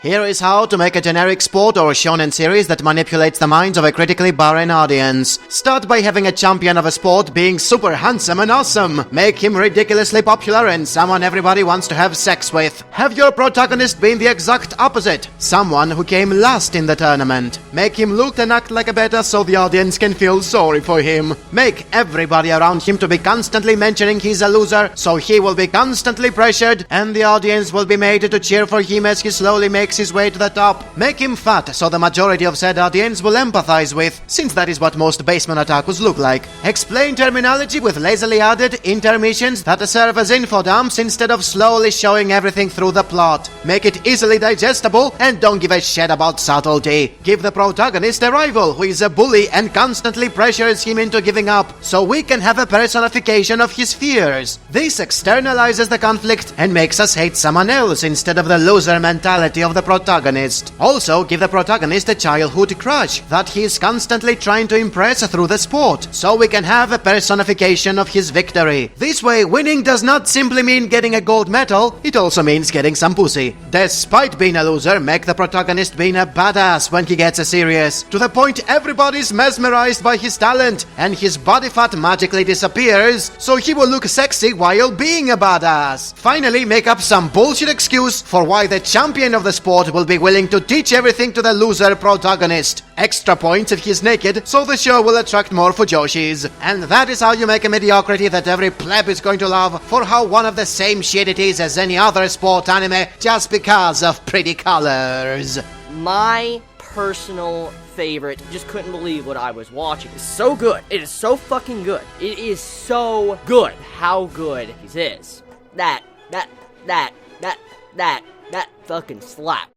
Here is how to make a generic sport or shonen series that manipulates the minds of a critically barren audience. Start by having a champion of a sport being super handsome and awesome. Make him ridiculously popular and someone everybody wants to have sex with. Have your protagonist being the exact opposite. Someone who came last in the tournament. Make him look and act like a beta so the audience can feel sorry for him. Make everybody around him to be constantly mentioning he's a loser, so he will be constantly pressured and the audience will be made to cheer for him as he slowly makes his way to the top. Make him fat so the majority of said audience will empathize with, since that is what most basement otakus look like. Explain terminology with lazily added intermissions that serve as info dumps instead of slowly showing everything through the plot. Make it easily digestible and don't give a shit about subtlety. Give the protagonist a rival who is a bully and constantly pressures him into giving up, so we can have a personification of his fears. This externalizes the conflict and makes us hate someone else instead of the loser mentality of the protagonist. Also, give the protagonist a childhood crush that he is constantly trying to impress through the sport, so we can have a personification of his victory. This way, winning does not simply mean getting a gold medal, it also means getting some pussy. Despite being a loser, make the protagonist being a badass when he gets serious, to the point everybody's mesmerized by his talent and his body fat magically disappears, so he will look sexy while being a badass. Finally, make up some bullshit excuse for why the champion of the sport will be willing to teach everything to the loser protagonist. Extra points if he's naked, so the show will attract more fujoshis. And that is how you make a mediocrity that every pleb is going to love for how one of the same shit it is as any other sport anime just because of pretty colors. My personal favorite, just couldn't believe what I was watching. It's so good. It is so fucking good. It is so good how good he is. That fucking slap.